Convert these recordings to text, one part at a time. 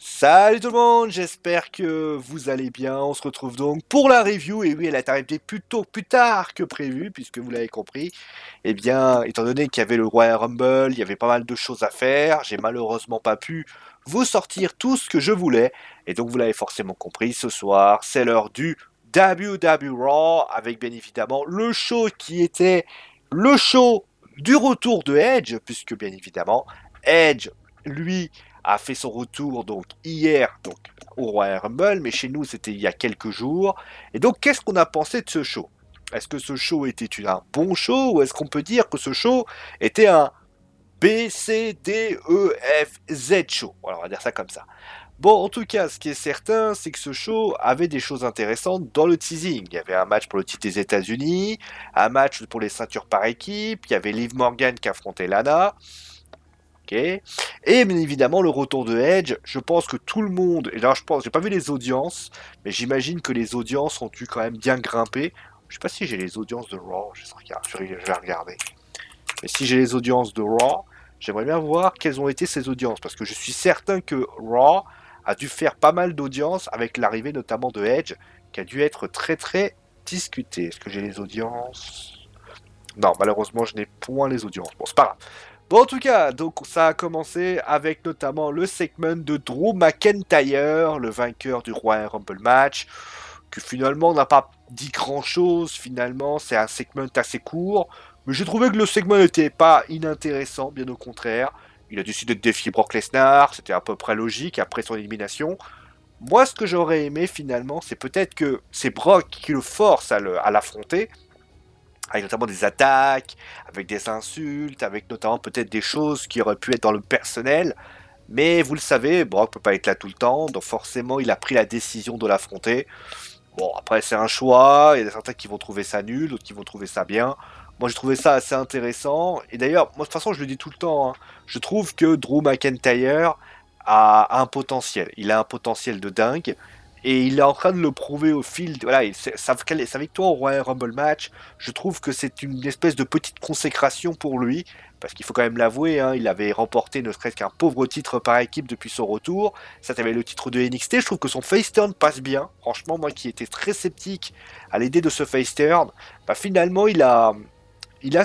Salut tout le monde, j'espère que vous allez bien. On se retrouve donc pour la review. Et oui, elle est arrivée plus tard que prévu, puisque vous l'avez compris. Eh bien, étant donné qu'il y avait le Royal Rumble, il y avait pas mal de choses à faire. J'ai malheureusement pas pu vous sortir tout ce que je voulais. Et donc, vous l'avez forcément compris, ce soir, c'est l'heure du WWE Raw, avec bien évidemment le show qui était le show du retour de Edge, puisque bien évidemment, Edge, lui, a fait son retour donc hier donc au Royal Rumble, mais chez nous c'était il y a quelques jours. Et donc qu'est-ce qu'on a pensé de ce show? Est-ce que ce show était un bon show ou est-ce qu'on peut dire que ce show était un B, C, D, E, F, Z show? Voilà, on va dire ça comme ça. Bon, en tout cas, ce qui est certain, c'est que ce show avait des choses intéressantes dans le teasing. Il y avait un match pour le titre des États-Unis, un match pour les ceintures par équipe, il y avait Liv Morgan qui affrontait Lana. Ok. Et bien évidemment le retour de Edge, je pense que tout le monde, et là je pense, j'ai pas vu les audiences, mais j'imagine que les audiences ont dû quand même bien grimper. Je sais pas si j'ai les audiences de Raw, je vais regarder. Mais si j'ai les audiences de Raw, j'aimerais bien voir quelles ont été ces audiences, parce que je suis certain que Raw a dû faire pas mal d'audiences avec l'arrivée notamment de Edge, qui a dû être très très discuté. Est-ce que j'ai les audiences? Non, malheureusement je n'ai point les audiences. Bon, c'est pas grave. Bon, en tout cas, donc ça a commencé avec notamment le segment de Drew McIntyre, le vainqueur du Royal Rumble match, que finalement n'a pas dit grand chose. Finalement, c'est un segment assez court, mais j'ai trouvé que le segment n'était pas inintéressant, bien au contraire. Il a décidé de défier Brock Lesnar, c'était à peu près logique après son élimination. Moi, ce que j'aurais aimé finalement, c'est peut-être que c'est Brock qui le force à l'affronter, avec notamment des attaques, avec des insultes, avec notamment peut-être des choses qui auraient pu être dans le personnel. Mais vous le savez, Brock peut pas être là tout le temps, donc forcément il a pris la décision de l'affronter. Bon, après c'est un choix, il y a certains qui vont trouver ça nul, d'autres qui vont trouver ça bien. Moi j'ai trouvé ça assez intéressant, et d'ailleurs, moi de toute façon je le dis tout le temps, hein, je trouve que Drew McIntyre a un potentiel. Il a un potentiel de dingue, et il est en train de le prouver au fil. Voilà, sa victoire au Royal Rumble match, je trouve que c'est une espèce de petite consécration pour lui, parce qu'il faut quand même l'avouer, hein, il avait remporté ne serait-ce qu'un pauvre titre par équipe depuis son retour. Ça, t'avais le titre de NXT. Je trouve que son face turn passe bien. Franchement, moi qui étais très sceptique à l'idée de ce face turn, bah, finalement, il a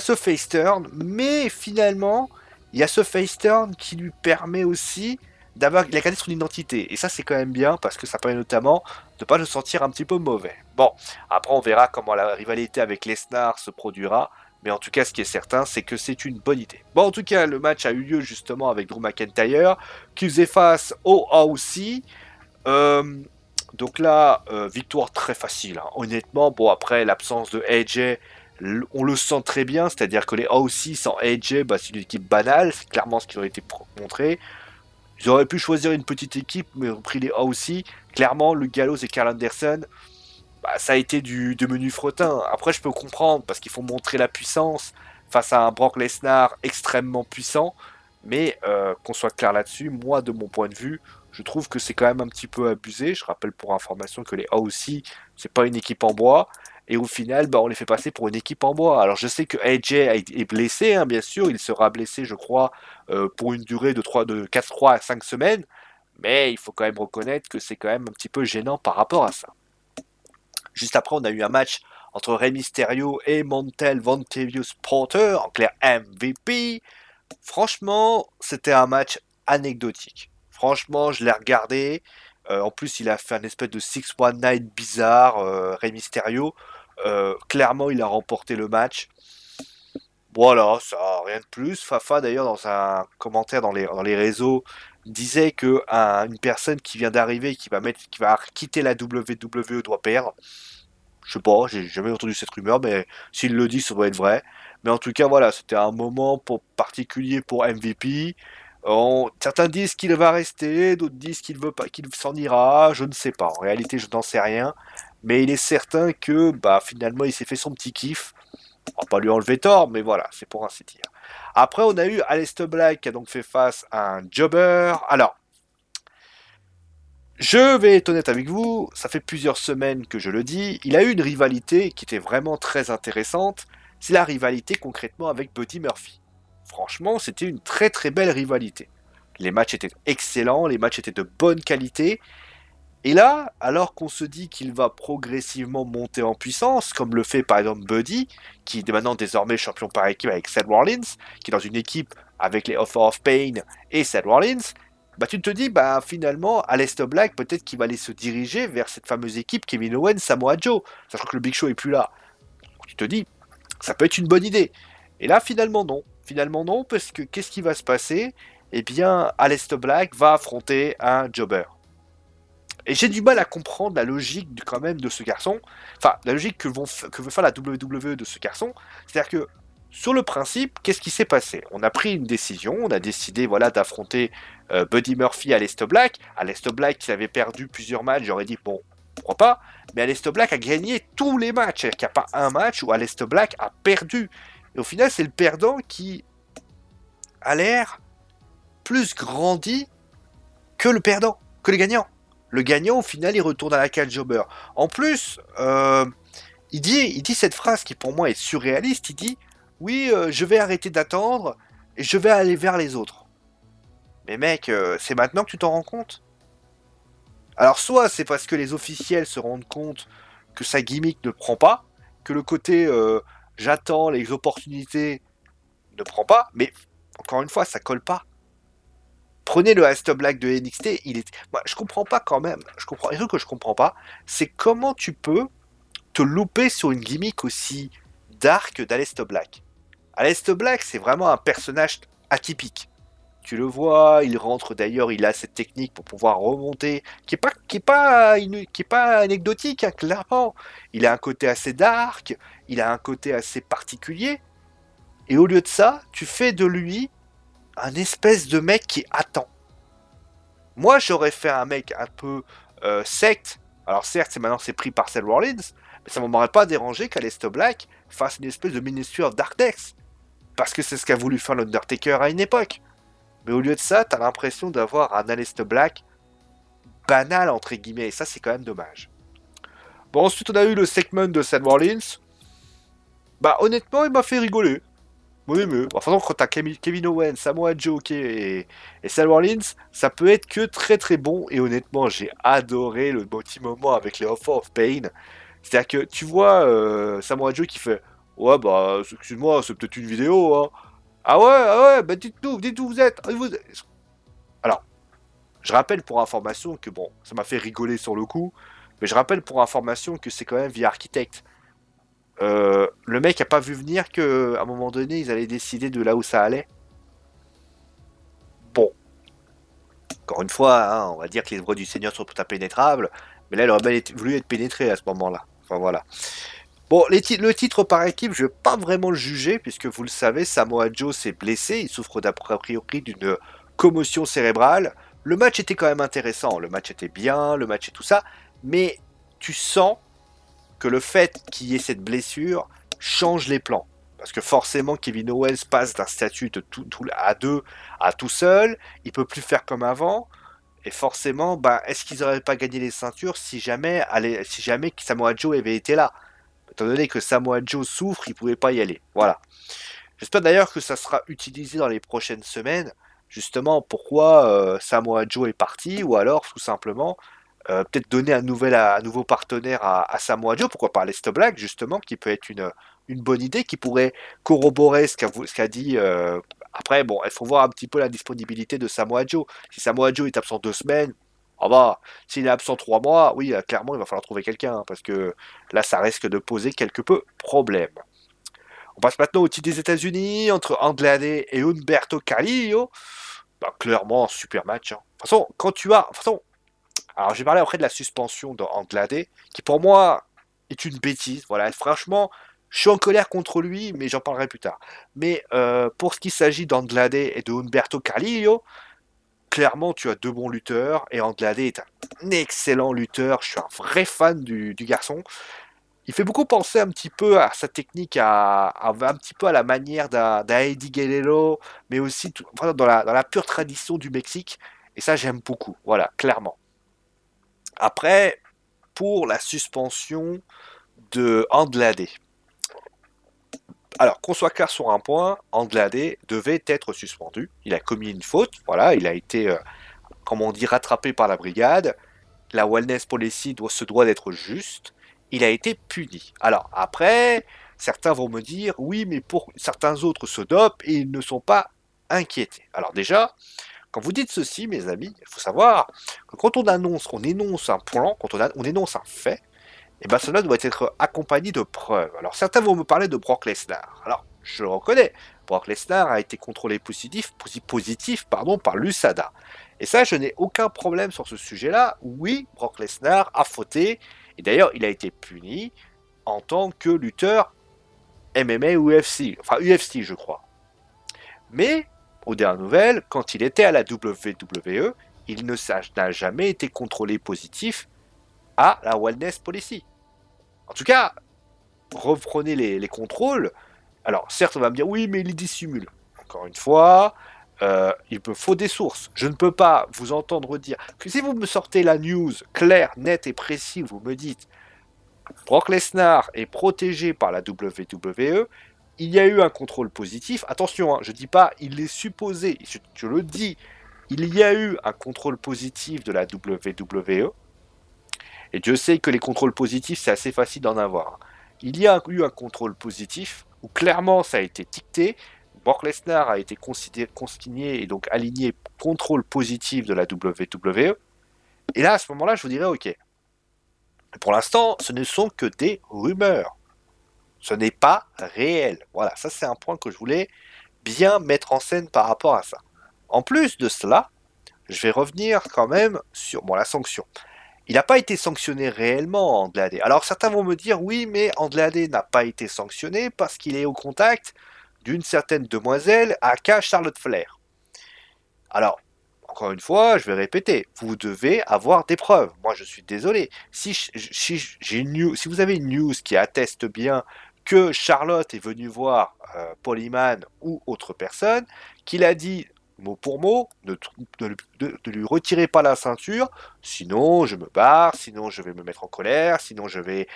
ce face turn, mais finalement, il y a ce face turn qui lui permet aussi d'avoir, il a gardé son identité. Et ça, c'est quand même bien parce que ça permet notamment de pas le sentir un petit peu mauvais. Bon, après, on verra comment la rivalité avec Lesnar se produira. Mais en tout cas, ce qui est certain, c'est que c'est une bonne idée. Bon, en tout cas, le match a eu lieu justement avec Drew McIntyre, qui faisait face au AOC. Euh, donc là, victoire très facile, hein. Honnêtement, bon, après l'absence de AJ, on le sent très bien, c'est-à-dire que les AOC sans AJ, bah, c'est une équipe banale, c'est clairement ce qui aurait été montré. Ils auraient pu choisir une petite équipe, mais ils ont pris les AOC. Clairement, le Gallows et Karl Anderson, bah, ça a été de menu fretin. Après, je peux comprendre, parce qu'il faut montrer la puissance face à un Brock Lesnar extrêmement puissant. Mais qu'on soit clair là-dessus, moi, de mon point de vue, je trouve que c'est quand même un petit peu abusé. Je rappelle pour information que les AOC, c'est pas une équipe en bois. Et au final, bah, on les fait passer pour une équipe en bois. Alors je sais que AJ est blessé, hein, bien sûr. Il sera blessé, je crois, pour une durée de 4 3 à 5 semaines. Mais il faut quand même reconnaître que c'est quand même un petit peu gênant par rapport à ça. Juste après, on a eu un match entre Rey Mysterio et Montel Vontavious Porter, en clair MVP. Franchement, c'était un match anecdotique. Franchement, je l'ai regardé. En plus, il a fait un espèce de 619 bizarre, Rey Mysterio. Clairement, il a remporté le match. Voilà, ça, rien de plus. Fafa, d'ailleurs, dans un commentaire dans les réseaux, disait que une personne qui vient d'arriver, qui va quitter la WWE doit perdre. Je sais pas, j'ai jamais entendu cette rumeur, mais s'il le dit, ça doit être vrai. Mais en tout cas, voilà, c'était un moment particulier pour MVP. Certains disent qu'il va rester, d'autres disent qu'il veut pas, qu'il s'en ira. Je ne sais pas. En réalité, je n'en sais rien. Mais il est certain que, bah, finalement, il s'est fait son petit kiff. On va pas lui enlever tort, mais voilà, c'est pour ainsi dire. Après, on a eu Aleister Black qui a donc fait face à un jobber. Alors, je vais être honnête avec vous, ça fait plusieurs semaines que je le dis, il a eu une rivalité qui était vraiment très intéressante, c'est la rivalité concrètement avec Buddy Murphy. Franchement, c'était une très très belle rivalité. Les matchs étaient excellents, les matchs étaient de bonne qualité. Et là, alors qu'on se dit qu'il va progressivement monter en puissance, comme le fait par exemple Buddy, qui est maintenant désormais champion par équipe avec Seth Rollins, qui est dans une équipe avec les Author of Pain et Seth Rollins, bah tu te dis, bah finalement, Aleister Black, peut-être qu'il va aller se diriger vers cette fameuse équipe Kevin Owens, Samoa Joe, sachant que le Big Show est plus là. Tu te dis, ça peut être une bonne idée. Et là, finalement, non. Finalement, non, parce que qu'est-ce qui va se passer? Eh bien, Aleister Black va affronter un jobber. Et j'ai du mal à comprendre la logique quand même de ce garçon. Enfin, la logique que veut faire la WWE de ce garçon. C'est-à-dire que, sur le principe, qu'est-ce qui s'est passé? On a pris une décision, on a décidé voilà, d'affronter Buddy Murphy à Aleister Black. Aleister Black qui avait perdu plusieurs matchs, j'aurais dit, bon, pourquoi pas. Mais Aleister Black a gagné tous les matchs. C'est-à-dire qu'il n'y a pas un match où Aleister Black a perdu. Et au final, c'est le perdant qui a l'air plus grandi que le perdant, que le gagnant. Le gagnant, au final, il retourne à la cage jobber. En plus, il dit cette phrase qui pour moi est surréaliste. Il dit, oui, je vais arrêter d'attendre et je vais aller vers les autres. Mais mec, c'est maintenant que tu t'en rends compte? Alors soit c'est parce que les officiels se rendent compte que sa gimmick ne prend pas, que le côté j'attends les opportunités ne prend pas, mais encore une fois, ça colle pas. Prenez le Aleister Black de NXT, il est. Moi, je comprends pas quand même. Je comprends. Un truc que je comprends pas, c'est comment tu peux te louper sur une gimmick aussi dark d'Aleister Black. Aleister Black, c'est vraiment un personnage atypique. Tu le vois, il rentre d'ailleurs, il a cette technique pour pouvoir remonter, qui est pas anecdotique, hein, clairement. Il a un côté assez dark, il a un côté assez particulier, et au lieu de ça, tu fais de lui un espèce de mec qui attend. Moi, j'aurais fait un mec un peu secte. Alors certes, maintenant c'est pris par Seth Rollins, mais ça ne m'aurait pas dérangé qu'Aleister Black fasse une espèce de Ministry of Darkness. Parce que c'est ce qu'a voulu faire l'Undertaker à une époque. Mais au lieu de ça, t'as l'impression d'avoir un Aleister Black banal, entre guillemets, et ça c'est quand même dommage. Bon, ensuite on a eu le segment de Seth Rollins. Bah honnêtement, il m'a fait rigoler. Oui, mais enfin, quand t'as Kevin Owens, Samoa Joe et Seth Rollins, ça peut être que très très bon. Et honnêtement, j'ai adoré le petit moment avec les Author of Pain. C'est-à-dire que tu vois Samoa Joe qui fait ouais, bah, excuse-moi, c'est peut-être une vidéo, hein. Ah ouais, bah dites-nous où vous êtes. Alors, je rappelle pour information que bon, ça m'a fait rigoler sur le coup, mais je rappelle pour information que c'est quand même via Architect. Le mec a pas vu venir que à un moment donné ils allaient décider de là où ça allait. Bon, encore une fois, hein, on va dire que les voies du Seigneur sont tout impénétrables, mais là il aurait bien voulu être pénétré à ce moment-là. Enfin voilà. Bon, le titre par équipe, je vais pas vraiment le juger, puisque vous le savez, Samoa Joe s'est blessé, il souffre d'a priori d'une commotion cérébrale. Le match était quand même intéressant, le match était bien, le match et tout ça, mais tu sens que le fait qu'il y ait cette blessure change les plans. Parce que forcément, Kevin Owens passe d'un statut de à deux à tout seul, il peut plus faire comme avant, et forcément, bah, est-ce qu'ils n'auraient pas gagné les ceintures si jamais Samoa Joe avait été là? Étant donné que Samoa Joe souffre, il ne pouvait pas y aller. Voilà. J'espère d'ailleurs que ça sera utilisé dans les prochaines semaines, justement pourquoi Samoa Joe est parti, ou alors tout simplement peut-être donner un nouveau partenaire à Samoa Joe, pourquoi pas Aleister Black, justement, qui peut être une bonne idée, qui pourrait corroborer ce qu'a dit. Après, bon, il faut voir un petit peu la disponibilité de Samoa Joe. Si Samoa Joe est absent 2 semaines, ah bah, s'il est absent 3 mois, oui, clairement, il va falloir trouver quelqu'un, hein, parce que là, ça risque de poser quelque peu problème. On passe maintenant au titre des États-Unis entre Andrade et Humberto Carrillo. Bah, clairement, super match, hein. De toute façon, quand tu as. De toute façon, alors j'ai parlé après de la suspension d'Andrade, qui pour moi est une bêtise. Voilà, franchement, je suis en colère contre lui, mais j'en parlerai plus tard. Mais pour ce qui s'agit d'Andrade et de Humberto Carrillo, clairement, tu as deux bons lutteurs, et Andrade est un excellent lutteur. Je suis un vrai fan du garçon. Il fait beaucoup penser un petit peu à sa technique, un petit peu à la manière d'un Eddie Guerrero, mais aussi enfin, dans la pure tradition du Mexique. Et ça, j'aime beaucoup. Voilà, clairement. Après, pour la suspension de Andrade. Alors, qu'on soit clair sur un point, Anglade devait être suspendu. Il a commis une faute, voilà, il a été, comment on dit, rattrapé par la brigade. La wellness policy se doit d'être juste. Il a été puni. Alors, après, certains vont me dire, oui, mais pour certains autres se dopent et ils ne sont pas inquiétés. Alors déjà, quand vous dites ceci, mes amis, il faut savoir que quand on énonce un plan, on énonce un fait, et ben cela doit être accompagné de preuves. Alors certains vont me parler de Brock Lesnar. Alors, je le reconnais, Brock Lesnar a été contrôlé positif par l'USADA. Et ça, je n'ai aucun problème sur ce sujet-là. Oui, Brock Lesnar a fauté, et d'ailleurs, il a été puni en tant que lutteur MMA ou UFC, enfin UFC, je crois. Mais, aux dernières nouvelles, quand il était à la WWE, il n'a jamais été contrôlé positif à la Wellness Policy. En tout cas, reprenez les contrôles. Alors, certes, on va me dire, oui, mais il dissimule. Encore une fois, il me faut des sources. Je ne peux pas vous entendre dire que si vous me sortez la news claire, nette et précise, vous me dites, Brock Lesnar est protégé par la WWE, il y a eu un contrôle positif. Attention, hein, je ne dis pas, il est supposé, je le dis, il y a eu un contrôle positif de la WWE. Et Dieu sait que les contrôles positifs, c'est assez facile d'en avoir. Il y a eu un contrôle positif où clairement ça a été dicté. Brock Lesnar a été consigné et donc aligné contrôle positif de la WWE. Et là, à ce moment-là, je vous dirais ok. Pour l'instant, ce ne sont que des rumeurs. Ce n'est pas réel. Voilà, ça c'est un point que je voulais bien mettre en scène par rapport à ça. En plus de cela, je vais revenir quand même sur la sanction. Il n'a pas été sanctionné réellement, Anglade. Alors certains vont me dire, oui, mais Anglade n'a pas été sanctionné parce qu'il est au contact d'une certaine demoiselle aka Charlotte Flair. Alors, encore une fois, je vais répéter, vous devez avoir des preuves. Moi, je suis désolé. Si vous avez une news qui atteste bien que Charlotte est venue voir Paul Heyman ou autre personne, qu'il a dit mot pour mot, ne lui retirez pas la ceinture, sinon je me barre, sinon je vais me mettre en colère, sinon je vais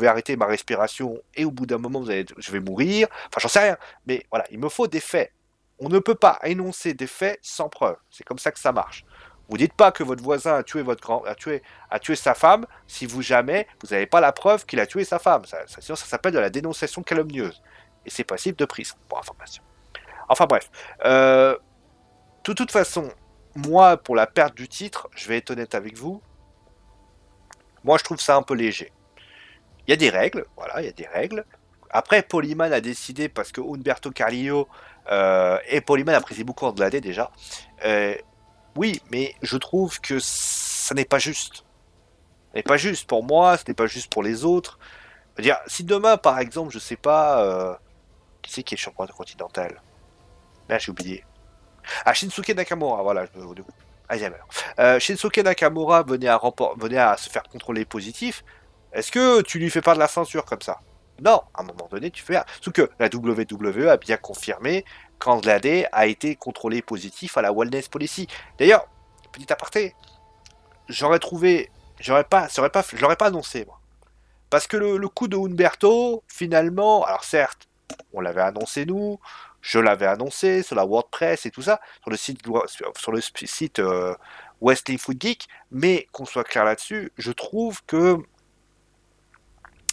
arrêter ma respiration et au bout d'un moment je vais mourir. Enfin, j'en sais rien. Mais voilà, il me faut des faits. On ne peut pas énoncer des faits sans preuve. C'est comme ça que ça marche. Vous dites pas que votre voisin a tué sa femme si vous jamais vous n'avez pas la preuve qu'il a tué sa femme. Sinon, ça s'appelle de la dénonciation calomnieuse. Et c'est passible de prison, pour information. Enfin bref. De toute façon, moi, pour la perte du titre, je vais être honnête avec vous, moi je trouve ça un peu léger. Il y a des règles, voilà, il y a des règles. Après, Paul Heyman a décidé, parce que Humberto Carrillo et Paul Heyman apprécient beaucoup Anglade déjà, oui, mais je trouve que ça n'est pas juste. Ce n'est pas juste pour moi, ce n'est pas juste pour les autres. Je veux dire, si demain, par exemple, je sais pas, qui c'est qui est champion continental? Là, j'ai oublié. Ah, Shinsuke Nakamura, voilà. Shinsuke Nakamura venait à se faire contrôler positif. Est-ce que tu lui fais pas de la censure comme ça? Non, à un moment donné, tu fais. Sauf que la WWE a bien confirmé qu'Anglade a été contrôlé positif à la Wellness Policy. D'ailleurs, petit aparté, j'aurais trouvé. Je l'aurais pas annoncé, moi. Parce que le coup de Humberto, finalement, alors certes, on l'avait annoncé nous, je l'avais annoncé sur la WordPress et tout ça, sur le site Wrestling Food Geek, mais qu'on soit clair là-dessus, je trouve que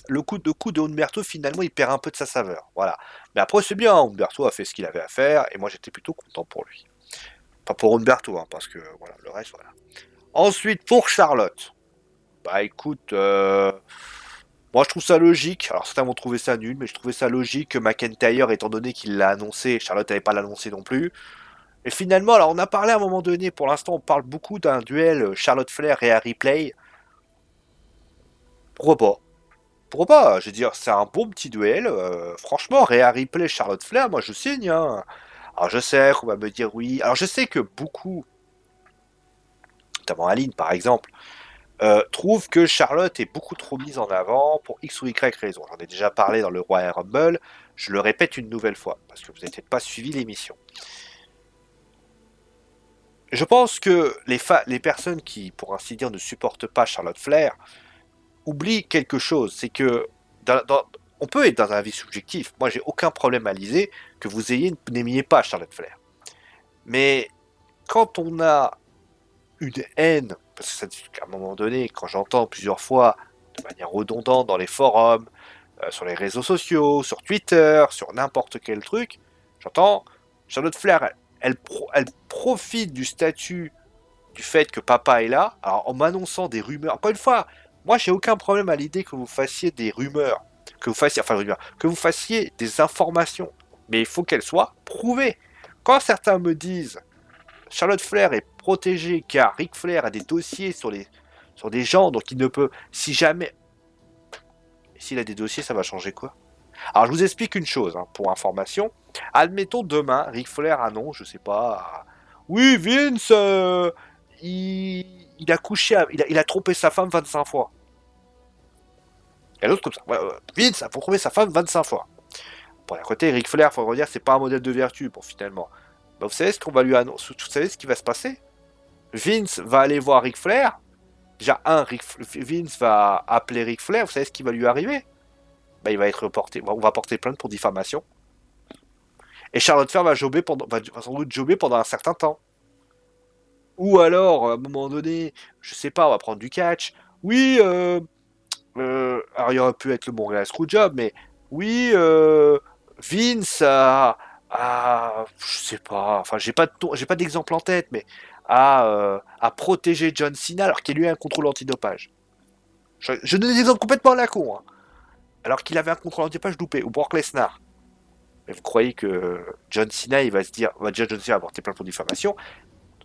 le coup de Humberto, finalement, il perd un peu de sa saveur. Voilà. Mais après, c'est bien, Humberto a fait ce qu'il avait à faire, et moi j'étais plutôt content pour lui. Pas pour Humberto, hein, parce que voilà, le reste, voilà. Ensuite, pour Charlotte. Bah écoute, moi, je trouve ça logique. Alors, certains vont trouver ça nul, mais je trouvais ça logique que McIntyre, étant donné qu'il l'a annoncé, Charlotte n'avait pas l'annoncé non plus. Et finalement, alors, on a parlé à un moment donné, pour l'instant, on parle beaucoup d'un duel Charlotte Flair et Harry Play. Pourquoi pas? Pourquoi pas? Je veux dire, c'est un bon petit duel. Franchement, Rhea Ripley, Charlotte Flair, moi, je signe, hein. Alors, je sais qu'on va me dire oui. Alors, je sais que beaucoup, notamment Aline, par exemple, trouve que Charlotte est beaucoup trop mise en avant pour X ou Y raison. J'en ai déjà parlé dans le Royal Rumble, je le répète une nouvelle fois, parce que vous n'avez peut-être pas suivi l'émission. Je pense que les personnes qui, pour ainsi dire, ne supportent pas Charlotte Flair, oublient quelque chose, c'est que on peut être dans un avis subjectif. Moi, j'ai aucun problème à liser que vous n'aimiez pas Charlotte Flair. Mais quand on a une haine, parce que qu'à un moment donné, quand j'entends plusieurs fois, de manière redondante dans les forums, sur les réseaux sociaux, sur Twitter, sur n'importe quel truc, j'entends Charlotte Flair, elle profite du statut du fait que papa est là, alors en m'annonçant des rumeurs. Encore une fois, moi j'ai aucun problème à l'idée que vous fassiez des rumeurs, que vous fassiez des informations, mais il faut qu'elles soient prouvées. Quand certains me disent Charlotte Flair est protégée car Ric Flair a des dossiers sur des gens, donc il ne peut, si jamais, s'il a des dossiers, ça va changer quoi? Alors je vous explique une chose, hein, pour information. Admettons demain, Ric Flair annonce, je sais pas, oui Vince, il a couché, il a trompé sa femme 25 fois. Il y a d'autres comme ça. Vince a trompé sa femme 25 fois. Bon, d'un côté, Ric Flair, faut dire, c'est pas un modèle de vertu, bon finalement. Bah, vous savez ce qu'on va lui annoncer, vous savez ce qui va se passer? Vince va aller voir Ric Flair. Déjà, Vince va appeler Ric Flair, vous savez ce qui va lui arriver? Bah, il va être reporté, on va porter plainte pour diffamation. Et Charlotte Flair va sans doute jobber pendant un certain temps. Ou alors, à un moment donné, je sais pas, on va prendre du catch. Oui, alors il aurait pu être le Montréal Screwjob, mais oui, Vince je sais pas, enfin j'ai pas d'exemple en tête, mais a protégé John Cena alors qu'il y a eu un contrôle antidopage. Je donne des exemples complètement à la con, hein. Alors qu'il avait un contrôle antidopage loupé, ou Brock Lesnar. Mais vous croyez que John Cena, il va se dire, va déjà John Cena va porter plainte pour diffamation?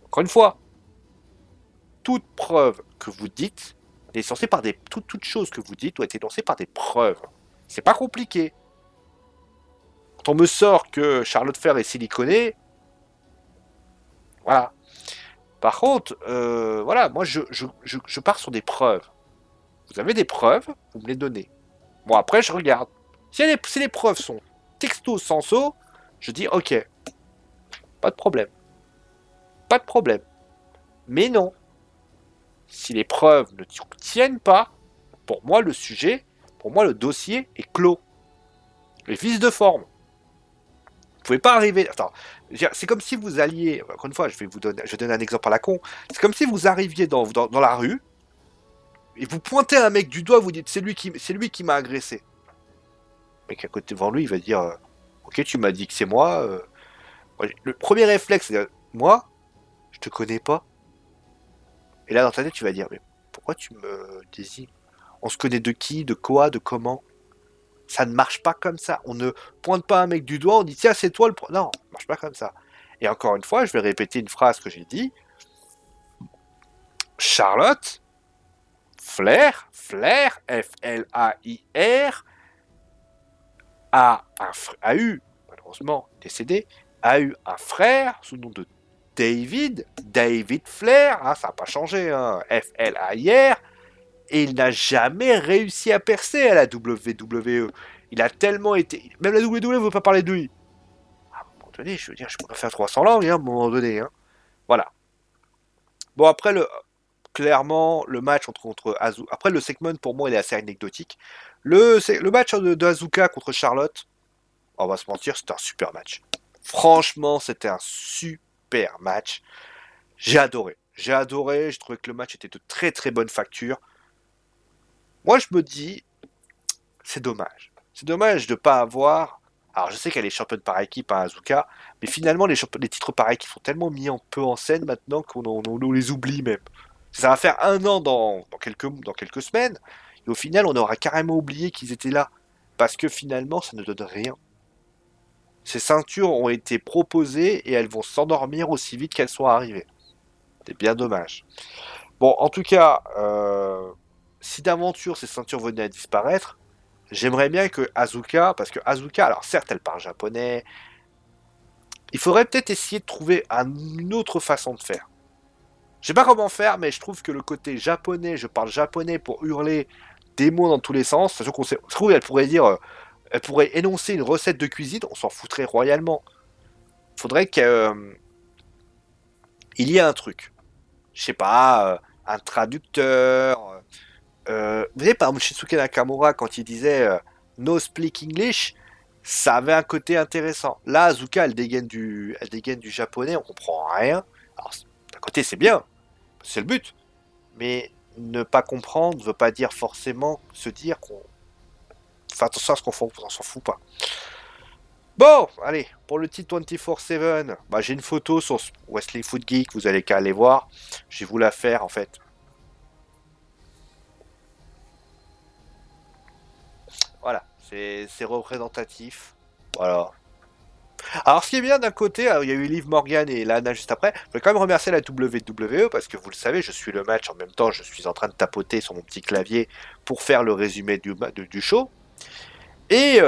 Encore une fois, toute preuve que vous dites est censée par des toute chose que vous dites doit être énoncée par des preuves. C'est pas compliqué. Quand on me sort que Charlotte Flair est siliconée, voilà. Par contre, voilà, moi je pars sur des preuves. Vous avez des preuves, vous me les donnez. Bon après je regarde. Si les preuves sont texto senso, je dis ok, pas de problème. Pas de problème. Mais non. Si les preuves ne tiennent pas, pour moi le dossier est clos. Les vices de forme. Vous pouvez pas arriver. Attends, c'est comme si vous alliez. Encore une fois, je vais donner un exemple à la con. C'est comme si vous arriviez dans la rue et vous pointez un mec du doigt, vous dites c'est lui qui m'a agressé. Le mec à côté devant lui, il va dire ok, tu m'as dit que c'est moi. Le premier réflexe, c'est moi, je te connais pas. Et là dans ta tête, tu vas dire mais pourquoi tu me désignes? On se connaît de qui, de quoi, de comment? Ça ne marche pas comme ça. On ne pointe pas un mec du doigt, on dit tiens, c'est toi le pro. Non, ça ne marche pas comme ça. Et encore une fois, je vais répéter une phrase que j'ai dit. Charlotte Flair, F-L-A-I-R, a eu, malheureusement décédé, a eu un frère sous le nom de David Flair, hein, ça n'a pas changé, hein, F-L-A-I-R, et il n'a jamais réussi à percer à la WWE. Il a tellement été... Même la WWE ne veut pas parler de lui. À un moment donné, je veux dire, je pourrais faire 300 langues, hein, à un moment donné. Hein. Voilà. Bon, après, clairement, le match contre Azuka... Après, le segment, pour moi, il est assez anecdotique. Le match de Azuka contre Charlotte, on va se mentir, c'était un super match. Franchement, c'était un super match. J'ai adoré. J'ai trouvé que le match était de très très bonne facture. Moi, je me dis, c'est dommage. C'est dommage de ne pas avoir. Alors, je sais qu'elle est championne par équipe à Azuka, mais finalement, les titres par équipe sont tellement mis un peu en scène maintenant qu'on les oublie même. Ça va faire un an dans quelques semaines, et au final, on aura carrément oublié qu'ils étaient là. Parce que finalement, ça ne donne rien. Ces ceintures ont été proposées et elles vont s'endormir aussi vite qu'elles sont arrivées. C'est bien dommage. Bon, en tout cas, si d'aventure ces ceintures venaient à disparaître, j'aimerais bien que Azuka, parce que Azuka, alors certes elle parle japonais, il faudrait peut-être essayer de trouver une autre façon de faire. Je sais pas comment faire, mais je trouve que le côté japonais, je parle japonais pour hurler des mots dans tous les sens, sachant qu'on sait, je trouve elle pourrait dire, elle pourrait énoncer une recette de cuisine, on s'en foutrait royalement. Il faudrait qu'il y ait un truc. Je sais pas, un traducteur. Vous voyez, par exemple, Shinsuke Nakamura, quand il disait no speak English, ça avait un côté intéressant. Là, Azuka, elle dégaine du japonais, on comprend rien. Alors, d'un côté, c'est bien, c'est le but. Mais ne pas comprendre ne veut pas dire forcément se dire qu'on. Enfin, attention à ce qu'on fait, on s'en fout pas. Bon, allez, pour le titre 24/7, bah, j'ai une photo sur Wesley Foot Geek, vous allez qu'à aller voir. Je vais vous la faire en fait. Voilà, c'est représentatif. Voilà. Alors, ce qui est bien d'un côté, il y a eu Liv Morgan et Lana juste après. Je vais quand même remercier la WWE parce que vous le savez, je suis le match en même temps, je suis en train de tapoter sur mon petit clavier pour faire le résumé du show. Et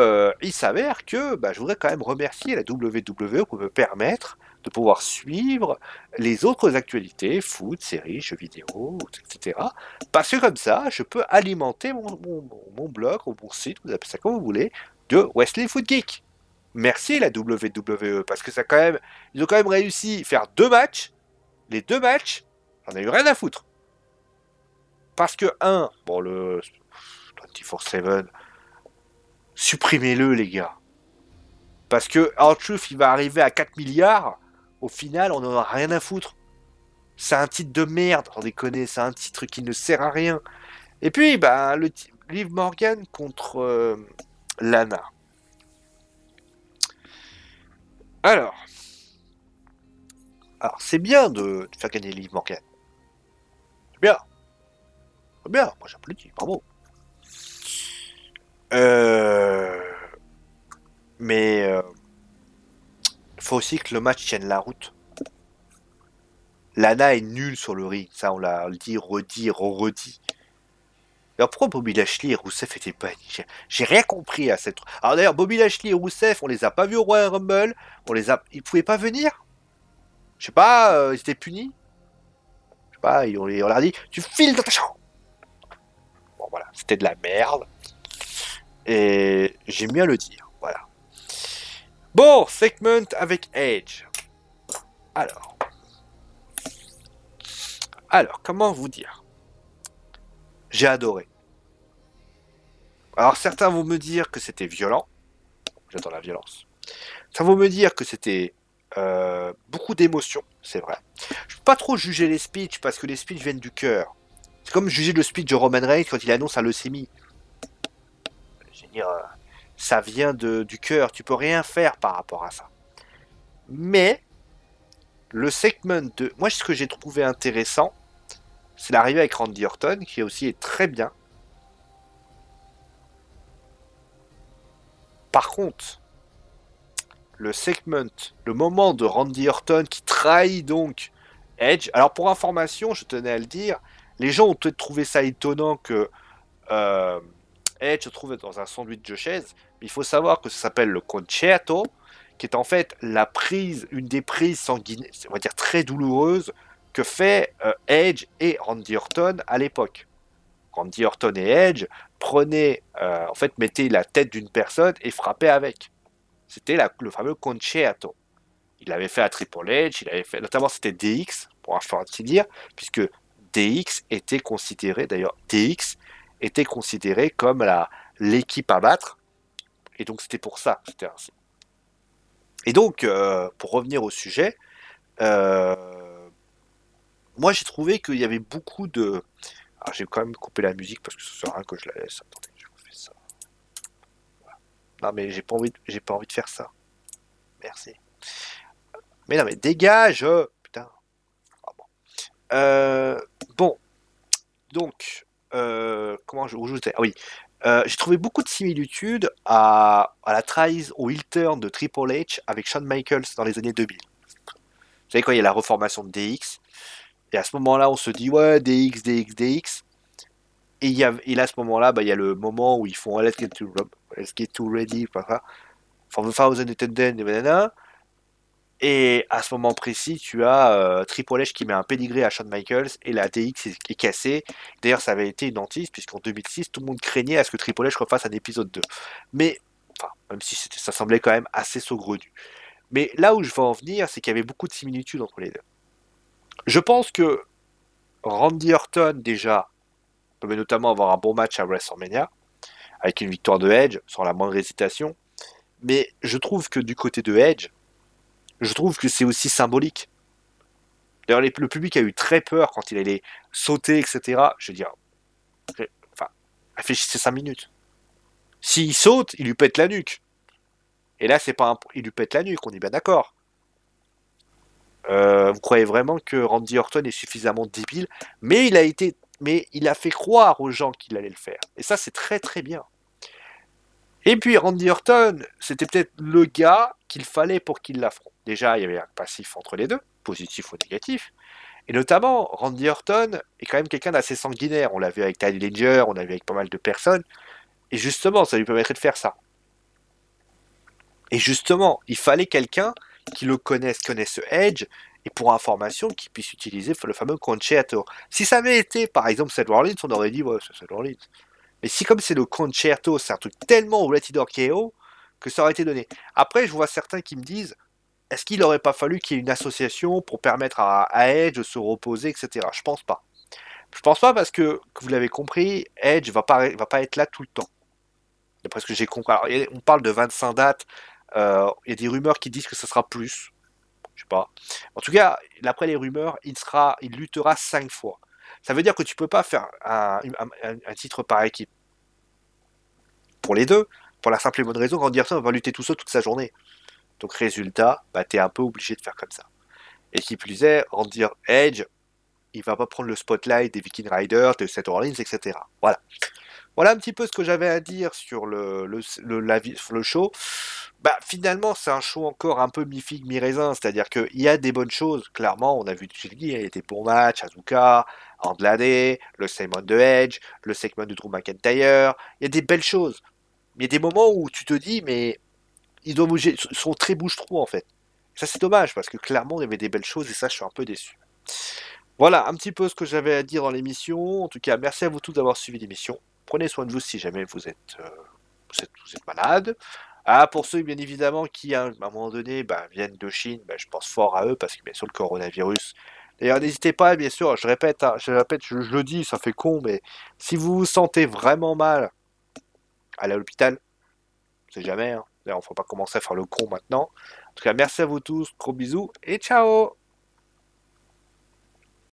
il s'avère que bah, je voudrais quand même remercier la WWE pour me permettre de pouvoir suivre les autres actualités, foot, séries, jeux vidéo, etc. Parce que comme ça, je peux alimenter mon blog ou mon site, vous appelez ça comme vous voulez, de Wesley Foot Geek. Merci la WWE parce que ça quand même, ils ont quand même réussi à faire 2 matchs. Les 2 matchs, j'en ai eu rien à foutre. Parce que bon le 24/7, supprimez-le les gars. Parce que R-Truth, il va arriver à 4 milliards. Au final, on n'en a rien à foutre. C'est un titre de merde, on déconne, c'est un titre qui ne sert à rien. Et puis, bah, Liv Morgan contre Lana. Alors, c'est bien de faire gagner Liv Morgan. C'est bien. C'est bien, moi j'applaudis, bravo. Euh... Mais faut aussi que le match tienne la route. Lana est nulle sur le ring, ça on l'a dit, redit, redit. Alors pourquoi Bobby Lashley et Rousseff étaient pas... J'ai rien compris à cette... Alors d'ailleurs, Bobby Lashley et Rousseff, on les a pas vus au Royal Rumble, ils pouvaient pas venir. Je sais pas, ils étaient punis. Je sais pas, on leur a dit, tu files dans ta chambre. Bon voilà, c'était de la merde. Et j'aime bien le dire, voilà. Bon, segment avec Edge. Alors, comment vous dire? J'ai adoré. Alors certains vont me dire que c'était violent. J'adore la violence. Ça vont me dire que c'était beaucoup d'émotions, c'est vrai. Je peux pas trop juger les speeches parce que les speeches viennent du cœur. C'est comme juger le speech de Roman Reigns quand il annonce sa leucémie. Je veux dire, ça vient du cœur. Tu peux rien faire par rapport à ça. Mais le segment de, moi ce que j'ai trouvé intéressant, c'est l'arrivée avec Randy Orton qui aussi est très bien. Par contre, le segment, le moment de Randy Orton qui trahit donc Edge. Alors pour information, je tenais à le dire, les gens ont peut-être trouvé ça étonnant que euh, Edge se trouve dans un sandwich de chaise, mais il faut savoir que ça s'appelle le concerto, qui est en fait une des prises sanguines, on va dire très douloureuses, que fait Edge et Randy Orton à l'époque. Randy Orton et Edge mettaient la tête d'une personne et frappaient avec. C'était le fameux concerto. Il l'avait fait à Triple H, il avait fait, notamment c'était DX, pour ainsi dire, puisque DX était considéré, d'ailleurs, DX était considéré comme l'équipe à battre, et donc c'était pour ça, c'était ainsi. Et donc, pour revenir au sujet, euh, moi j'ai trouvé qu'il y avait beaucoup de... Alors j'ai quand même coupé la musique parce que ce sert à rien que je la laisse. Attendez, je vous fais ça. Non mais j'ai pas envie de faire ça. Merci. Mais non mais dégage putain. Ah, bon. Euh, bon, donc, où j'étais? Ah oui. J'ai trouvé beaucoup de similitudes à la trahison au heel turn de Triple H avec Shawn Michaels dans les années 2000. Vous savez, quand il y a la reformation de DX, et à ce moment-là, on se dit, ouais, DX, DX, DX. Et là, à ce moment-là, bah, il y a le moment où ils font let's get to ready, for the thousand attendant, et nanana. Et à ce moment précis, tu as Triple H qui met un pédigré à Shawn Michaels et la DX est cassée. D'ailleurs, ça avait été une hantise, puisqu'en 2006, tout le monde craignait à ce que Triple H refasse un épisode 2. Mais, enfin, même si ça semblait quand même assez saugrenu. Mais là où je veux en venir, c'est qu'il y avait beaucoup de similitudes entre les deux. Je pense que Randy Orton, déjà, peut notamment avoir un bon match à WrestleMania. avec une victoire de Edge, sans la moindre hésitation. Mais je trouve que du côté de Edge, je trouve que c'est aussi symbolique. D'ailleurs, le public a eu très peur quand il allait sauter, etc. Je veux dire, enfin, réfléchissez 5 minutes. S'il saute, il lui pète la nuque. Et là, c'est pas un... il lui pète la nuque, on est bien d'accord. Vous croyez vraiment que Randy Orton est suffisamment débile, mais il a fait croire aux gens qu'il allait le faire. Et ça, c'est très très bien. Et puis Randy Orton, c'était peut-être le gars qu'il fallait pour qu'il l'affronte. Déjà, il y avait un passif entre les deux, positif ou négatif. Et notamment, Randy Orton est quand même quelqu'un d'assez sanguinaire. On l'a vu avec Tiny Ledger, on l'a vu avec pas mal de personnes. Et justement, ça lui permettrait de faire ça. Et justement, il fallait quelqu'un qui le connaisse Edge, et pour information, qui puisse utiliser le fameux concerto. Si ça avait été, par exemple, Seth Rollins, on aurait dit, ouais, c'est Seth Rollins. Mais si comme c'est le concerto, c'est un truc tellement Rated RKO que ça aurait été donné. Après, je vois certains qui me disent, est-ce qu'il n'aurait pas fallu qu'il y ait une association pour permettre à Edge de se reposer, etc. Je pense pas. Je pense pas parce que vous l'avez compris, Edge va pas être là tout le temps. D'après ce que j'ai compris. Alors, on parle de 25 dates. Il y a des rumeurs qui disent que ce sera plus. Je sais pas. En tout cas, d'après les rumeurs, il luttera 5 fois. Ça veut dire que tu peux pas faire un titre par équipe. Pour les deux, pour la simple et bonne raison qu'en dire ça, on va lutter tout seul toute sa journée. Donc résultat, bah, t'es un peu obligé de faire comme ça. Et qui plus est, Randy Edge, il va pas prendre le spotlight des Viking Riders, de Seth Rollins, etc. Voilà. Voilà un petit peu ce que j'avais à dire sur le show. Bah, finalement, c'est un show encore un peu mi-figue, mi-raisin. C'est-à-dire qu'il y a des bonnes choses. Clairement, on a vu, je l'ai dit, il était bon match, Asuka, Andrade, le segment de Edge, le segment de Drew McIntyre. Il y a des belles choses. Mais il y a des moments où tu te dis, mais ils doivent bouger, ils sont très bouche-trou en fait. Ça, c'est dommage parce que clairement, il y avait des belles choses et ça, je suis un peu déçu. Voilà un petit peu ce que j'avais à dire dans l'émission. En tout cas, merci à vous tous d'avoir suivi l'émission. Prenez soin de vous si jamais vous êtes malade. Ah, pour ceux, bien évidemment, qui, à un moment donné, bah, viennent de Chine, bah, je pense fort à eux, parce que, bien sûr, le coronavirus. D'ailleurs, n'hésitez pas, bien sûr, je répète, hein, je le dis, ça fait con, mais si vous vous sentez vraiment mal, allez à l'hôpital, c'est jamais, hein. D'ailleurs, faut pas commencer à faire le con maintenant. En tout cas, merci à vous tous, gros bisous, et ciao!